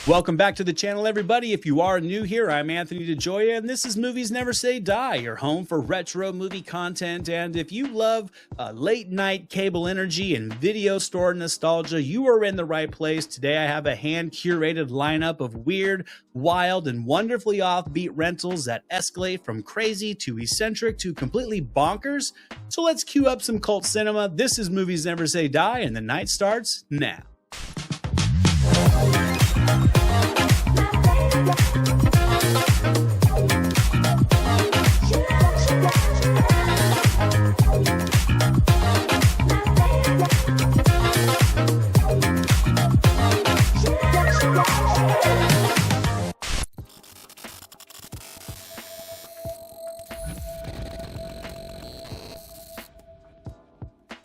Welcome back to the channel, everybody. If you are new here, I'm Anthony DeJoya, and this is Movies Never Say Die, your home for retro movie content. And if you love late night cable energy and video store nostalgia, you are in the right place. Today, I have a hand-curated lineup of weird, wild, and wonderfully offbeat rentals that escalate from crazy to eccentric to completely bonkers. So let's cue up some cult cinema. This is Movies Never Say Die, and the night starts now.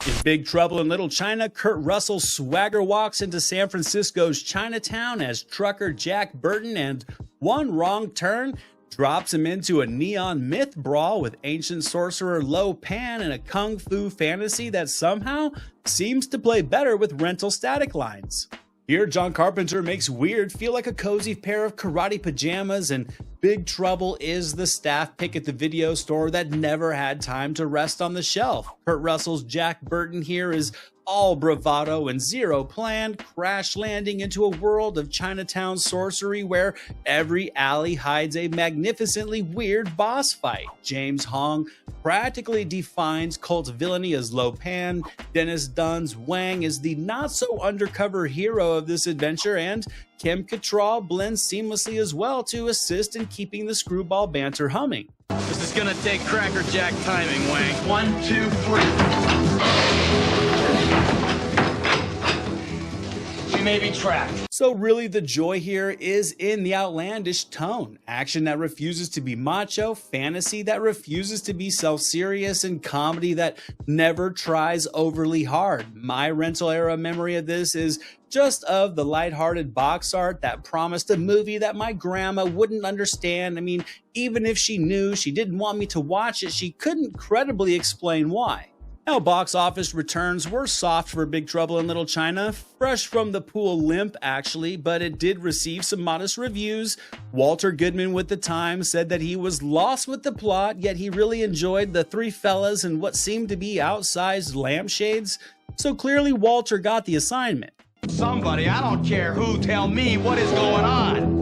In Big Trouble in Little China, Kurt Russell's swagger walks into San Francisco's Chinatown as trucker Jack Burton, and one wrong turn drops him into a neon myth brawl with ancient sorcerer Lo Pan in a kung fu fantasy that somehow seems to play better with rental static lines. Here, John Carpenter makes weird feel like a cozy pair of karate pajamas, and Big Trouble is the staff pick at the video store that never had time to rest on the shelf. Kurt Russell's Jack Burton here is all bravado and zero plan, crash landing into a world of Chinatown sorcery where every alley hides a magnificently weird boss fight. James Hong practically defines cult villainy as Lo Pan. Dennis Dunn's Wang is the not-so-undercover hero of this adventure, and Kim Cattrall blends seamlessly as well to assist in keeping the screwball banter humming. This is gonna take Cracker Jack timing, Wang. 1, 2, 3. We may be trapped. So really the joy here is in the outlandish tone. Action that refuses to be macho, fantasy that refuses to be self-serious, and comedy that never tries overly hard. My rental era memory of this is just of the lighthearted box art that promised a movie that my grandma wouldn't understand. I mean, even if she knew she didn't want me to watch it, she couldn't credibly explain why. Now, box office returns were soft for Big Trouble in Little China, fresh from the pool limp actually, but it did receive some modest reviews. Walter Goodman with the Times said that he was lost with the plot, yet he really enjoyed the three fellas and what seemed to be outsized lampshades. So clearly Walter got the assignment. Somebody, I don't care who, tell me what is going on.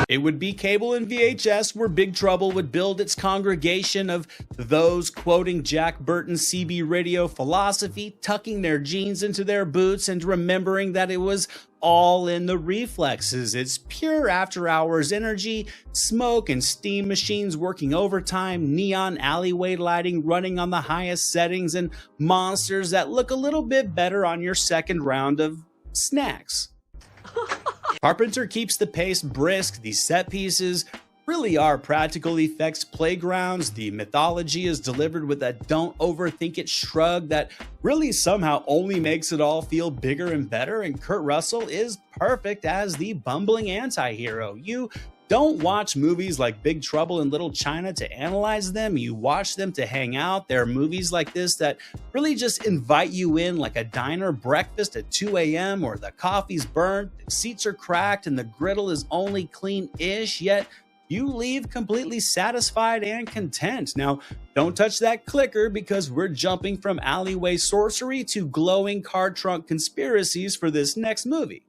It would be cable and VHS where Big Trouble would build its congregation of those quoting Jack Burton's CB radio philosophy, tucking their jeans into their boots and remembering that it was all in the reflexes. It's pure after-hours energy, smoke and steam machines working overtime, neon alleyway lighting running on the highest settings, and monsters that look a little bit better on your second round of snacks. Carpenter keeps the pace brisk. These set pieces really are practical effects playgrounds. The mythology is delivered with a don't overthink it shrug that really somehow only makes it all feel bigger and better, and Kurt Russell is perfect as the bumbling anti-hero. You don't watch movies like Big Trouble in Little China to analyze them. You watch them to hang out. There are movies like this that really just invite you in, like a diner breakfast at 2 a.m. or the coffee's burnt, the seats are cracked, and the griddle is only clean-ish, yet you leave completely satisfied and content. Now, don't touch that clicker because we're jumping from alleyway sorcery to glowing car trunk conspiracies for this next movie.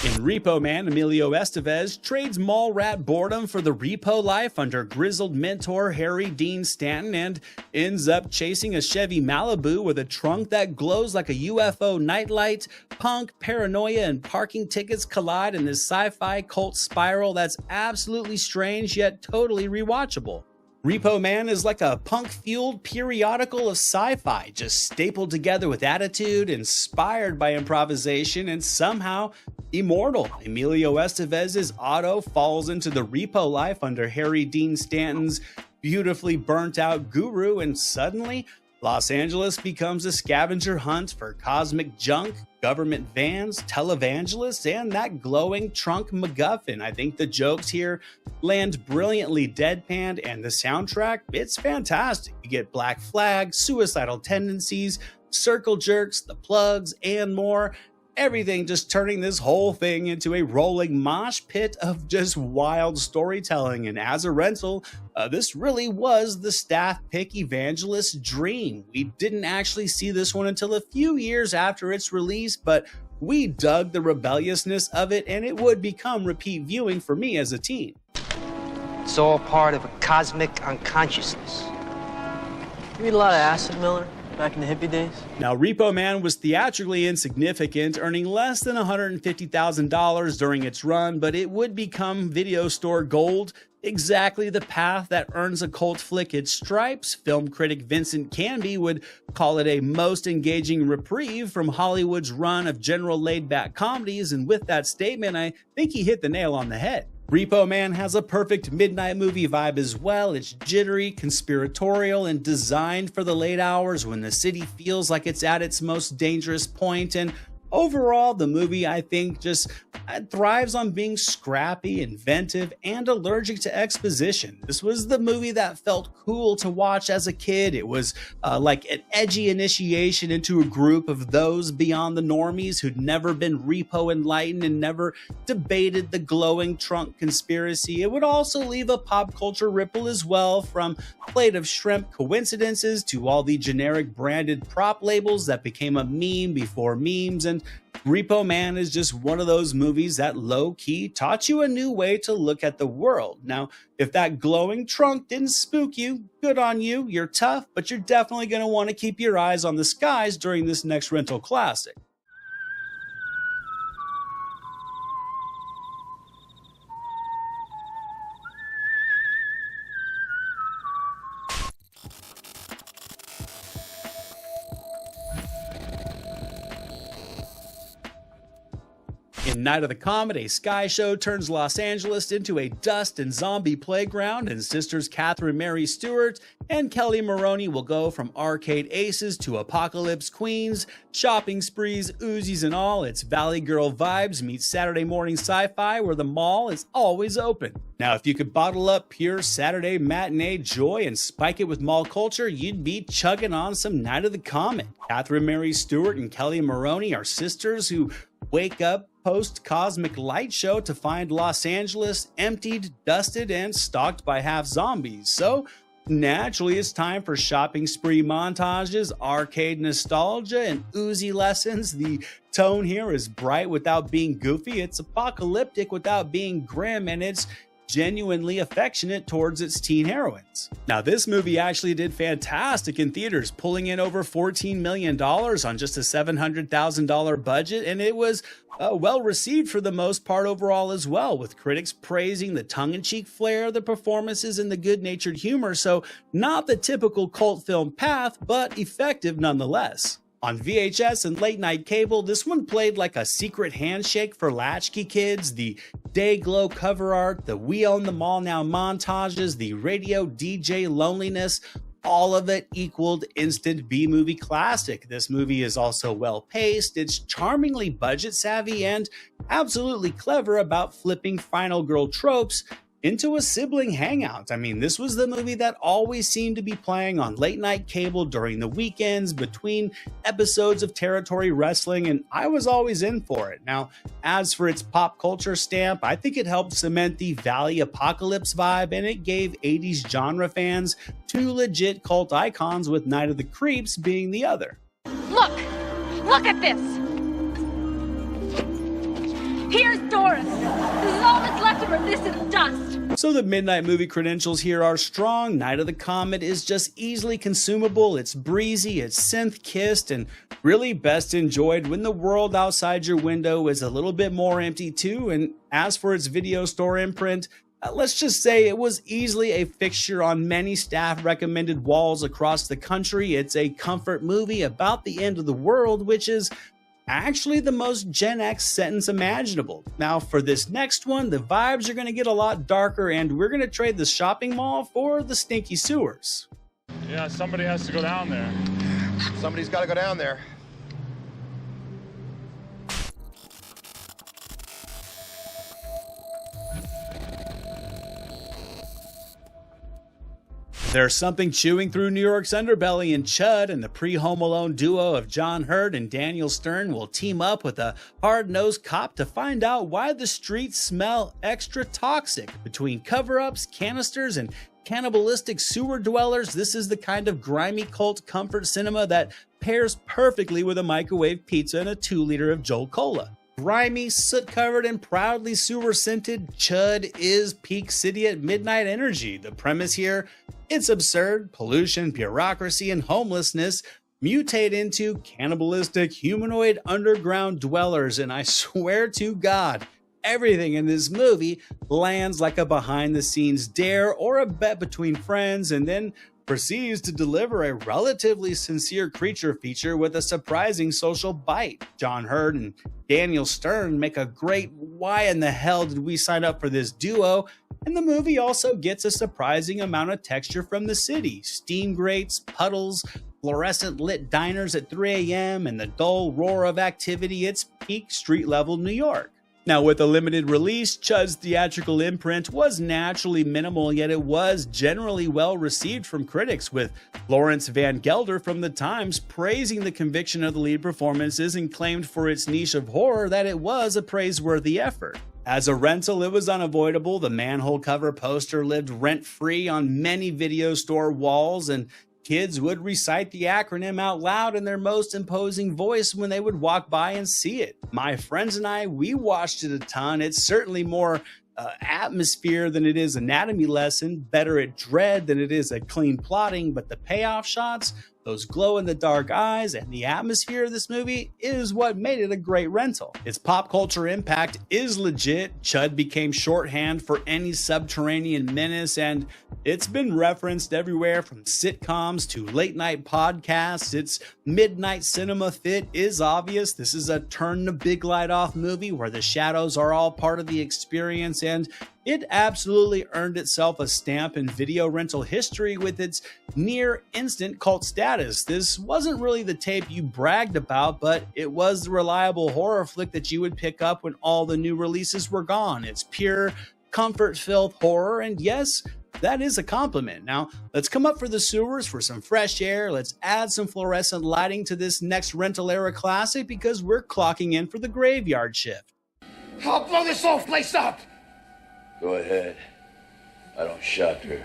In Repo Man, Emilio Estevez trades mall rat boredom for the repo life under grizzled mentor Harry Dean Stanton and ends up chasing a Chevy Malibu with a trunk that glows like a UFO nightlight. Punk, paranoia, and parking tickets collide in this sci-fi cult spiral that's absolutely strange yet totally rewatchable. Repo Man is like a punk-fueled periodical of sci-fi, just stapled together with attitude, inspired by improvisation, and somehow immortal. Emilio Estevez's Otto falls into the repo life under Harry Dean Stanton's beautifully burnt-out guru, and suddenly Los Angeles becomes a scavenger hunt for cosmic junk, government vans, televangelists, and that glowing trunk MacGuffin. I think the jokes here land brilliantly deadpanned, and the soundtrack, it's fantastic. You get Black Flag, Suicidal Tendencies, Circle Jerks, The Plugs, and more. Everything just turning this whole thing into a rolling mosh pit of just wild storytelling. And as a rental, this really was the staff pick evangelist's dream. We didn't actually see this one until a few years after its release, but we dug the rebelliousness of it, and it would become repeat viewing for me as a teen. It's all part of a cosmic unconsciousness. You eat a lot of acid, Miller? Back in the hippie days? Now, Repo Man was theatrically insignificant, earning less than $150,000 during its run, but it would become video store gold, exactly the path that earns a cult flick its stripes. Film critic Vincent Canby would call it a most engaging reprieve from Hollywood's run of general laid-back comedies, and with that statement, I think he hit the nail on the head. Repo Man has a perfect midnight movie vibe as well. It's jittery, conspiratorial, and designed for the late hours when the city feels like it's at its most dangerous point. And overall, the movie, I think, just thrives on being scrappy, inventive, and allergic to exposition. This was the movie that felt cool to watch as a kid. It was like an edgy initiation into a group of those beyond the normies who'd never been repo enlightened and never debated the glowing trunk conspiracy. It would also leave a pop culture ripple as well, from plate of shrimp coincidences to all the generic branded prop labels that became a meme before memes. And Repo Man is just one of those movies that low-key taught you a new way to look at the world. Now, if that glowing trunk didn't spook you, good on you, you're tough, but you're definitely going to want to keep your eyes on the skies during this next rental classic. In Night of the Comet, a sky show turns Los Angeles into a dust and zombie playground, and sisters Catherine Mary Stewart and Kelly Maroney will go from arcade aces to apocalypse queens, shopping sprees, Uzis and all. It's Valley Girl vibes meets Saturday morning sci-fi where the mall is always open. Now, if you could bottle up pure Saturday matinee joy and spike it with mall culture, you'd be chugging on some Night of the Comet. Catherine Mary Stewart and Kelly Maroney are sisters who wake up post-cosmic light show to find Los Angeles emptied, dusted, and stalked by half zombies. So naturally, it's time for shopping spree montages, arcade nostalgia, and Uzi lessons. The tone here is bright without being goofy, it's apocalyptic without being grim, and it's genuinely affectionate towards its teen heroines. Now, this movie actually did fantastic in theaters, pulling in over $14 million on just a $700,000 budget, and it was well received for the most part overall as well, with critics praising the tongue-in-cheek flair, the performances, and the good-natured humor. So not the typical cult film path, but effective nonetheless. On VHS and late-night cable, this one played like a secret handshake for latchkey kids. The day-glow cover art, the We Own the Mall Now montages, the radio DJ loneliness, all of it equaled instant B-movie classic. This movie is also well-paced, it's charmingly budget-savvy, and absolutely clever about flipping final girl tropes into a sibling hangout. I mean, this was the movie that always seemed to be playing on late night cable during the weekends between episodes of Territory Wrestling, and I was always in for it. Now, as for its pop culture stamp, I think it helped cement the Valley Apocalypse vibe, and it gave 80s genre fans two legit cult icons, with Night of the Creeps being the other. Look at this! Here's Doris! This is all that's left of her, this is dust! So the midnight movie credentials here are strong. Night of the Comet is just easily consumable, it's breezy, it's synth-kissed, and really best enjoyed when the world outside your window is a little bit more empty too. And as for its video store imprint, let's just say it was easily a fixture on many staff recommended walls across the country. It's a comfort movie about the end of the world, which is actually the most Gen X sentence imaginable. Now, for this next one, the vibes are going to get a lot darker, and we're going to trade the shopping mall for the stinky sewers. Yeah, somebody has to go down there. Somebody's got to go down there. There's something chewing through New York's underbelly, and C.H.U.D and the pre-Home Alone duo of John Hurt and Daniel Stern will team up with a hard-nosed cop to find out why the streets smell extra toxic. Between cover-ups, canisters, and cannibalistic sewer dwellers, this is the kind of grimy cult comfort cinema that pairs perfectly with a microwave pizza and a 2-liter of Jolt Cola. Grimy, soot-covered, and proudly sewer-scented, C.H.U.D is peak city at midnight energy. The premise here, it's absurd. Pollution, bureaucracy, and homelessness mutate into cannibalistic humanoid underground dwellers, and I swear to God, everything in this movie lands like a behind-the-scenes dare or a bet between friends, and then proceeds to deliver a relatively sincere creature feature with a surprising social bite. John Hurt and Daniel Stern make a great why in the hell did we sign up for this duo, and the movie also gets a surprising amount of texture from the city. Steam grates, puddles, fluorescent lit diners at 3 a.m., and the dull roar of activity. It's peak street level New York. Now, with a limited release, C.H.U.D's theatrical imprint was naturally minimal, yet it was generally well received from critics, with Lawrence Van Gelder from The Times praising the conviction of the lead performances and claimed for its niche of horror that it was a praiseworthy effort. As a rental, it was unavoidable. The manhole cover poster lived rent-free on many video store walls, and kids would recite the acronym out loud in their most imposing voice when they would walk by and see it. My friends and I, we watched it a ton. It's certainly more atmosphere than it is anatomy lesson, better at dread than it is at clean plotting, but the payoff shots, those glow-in-the-dark eyes, and the atmosphere of this movie is what made it a great rental. Its pop culture impact is legit. C.H.U.D became shorthand for any subterranean menace, and it's been referenced everywhere from sitcoms to late-night podcasts. Its midnight cinema fit is obvious. This is a turn the big light off movie where the shadows are all part of the experience, and it absolutely earned itself a stamp in video rental history with its near instant cult status. This wasn't really the tape you bragged about, but it was the reliable horror flick that you would pick up when all the new releases were gone. It's pure comfort-filled horror, and yes, that is a compliment. Now, let's come up for the sewers for some fresh air. Let's add some fluorescent lighting to this next rental era classic because we're clocking in for the graveyard shift. I'll blow this whole place up! Go ahead. I don't shot her.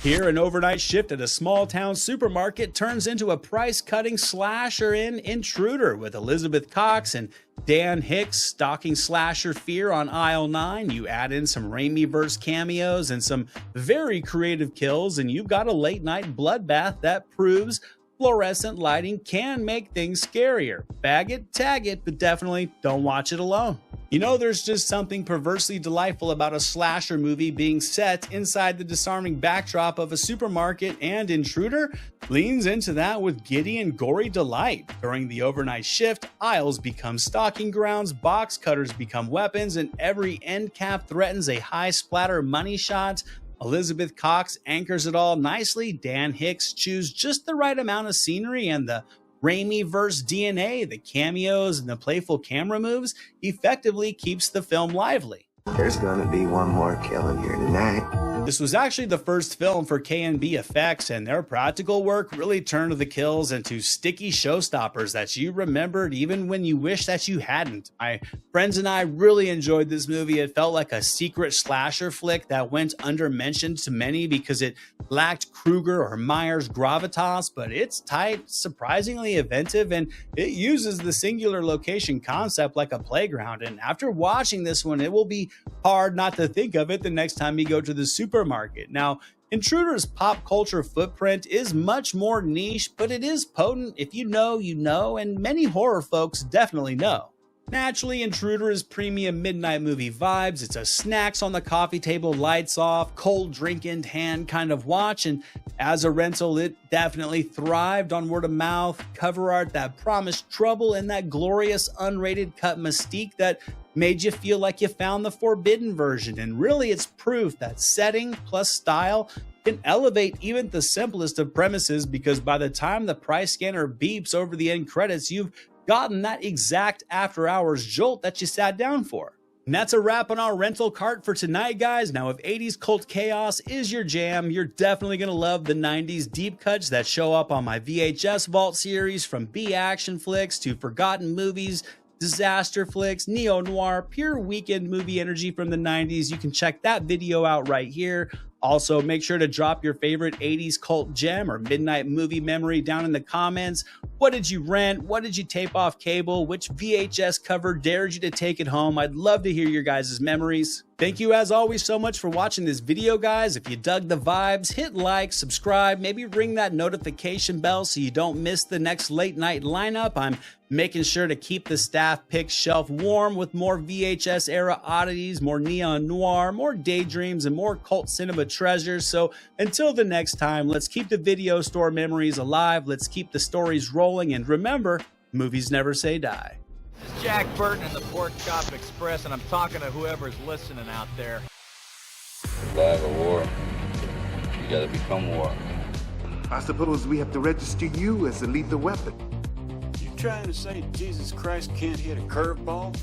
Here, an overnight shift at a small-town supermarket turns into a price-cutting slasher in Intruder, with Elizabeth Cox and Dan Hicks stalking slasher fear on aisle 9. You add in some Raimi-verse cameos and some very creative kills, and you've got a late-night bloodbath that proves fluorescent lighting can make things scarier. Bag it, tag it, but definitely don't watch it alone. You know, there's just something perversely delightful about a slasher movie being set inside the disarming backdrop of a supermarket, and Intruder leans into that with giddy and gory delight. During the overnight shift, aisles become stalking grounds, box cutters become weapons, and every end cap threatens a high splatter money shot. Elizabeth Cox anchors it all nicely. Dan Hicks chews just the right amount of scenery, and the Raimi-verse DNA, the cameos, and the playful camera moves effectively keeps the film lively. There's gonna be one more killing here tonight. This was actually the first film for K&B Effects, and their practical work really turned the kills into sticky showstoppers that you remembered even when you wish that you hadn't. My friends and I really enjoyed this movie. It felt like a secret slasher flick that went undermentioned to many because it lacked Krueger or Myers gravitas, but it's tight, surprisingly inventive, and it uses the singular location concept like a playground. And after watching this one, it will be hard not to think of it the next time you go to the supermarket. Now, Intruder's pop culture footprint is much more niche, but it is potent. If you know, you know, and many horror folks definitely know. Naturally, Intruder is premium midnight movie vibes. It's a snacks on the coffee table, lights off, cold drink in hand kind of watch, and as a rental, it definitely thrived on word of mouth, cover art that promised trouble, and that glorious unrated cut mystique that made you feel like you found the forbidden version. And really, it's proof that setting plus style can elevate even the simplest of premises, because by the time the price scanner beeps over the end credits, you've gotten that exact after hours jolt that you sat down for. And that's a wrap on our rental cart for tonight, guys. Now, if 80s cult chaos is your jam, you're definitely going to love the 90s deep cuts that show up on my VHS Vault series, from B action flicks to forgotten movies, disaster flicks, neo-noir, pure weekend movie energy from the 90s. You can check that video out right here. Also, make sure to drop your favorite 80s cult gem or midnight movie memory down in the comments. What did you rent? What did you tape off cable? Which VHS cover dared you to take it home? I'd love to hear your guys' memories. Thank you as always so much for watching this video, guys. If you dug the vibes, hit like, subscribe, maybe ring that notification bell so you don't miss the next late night lineup. I'm making sure to keep the staff pick shelf warm with more VHS era oddities, more neon noir, more daydreams, and more cult cinema treasures. So until the next time, let's keep the video store memories alive. Let's keep the stories rolling. And remember, movies never say die. This is Jack Burton in the Pork Chop Express, and I'm talking to whoever's listening out there. Survive a war, you gotta become war. I suppose we have to register you as a lethal weapon. You trying to say Jesus Christ can't hit a curveball?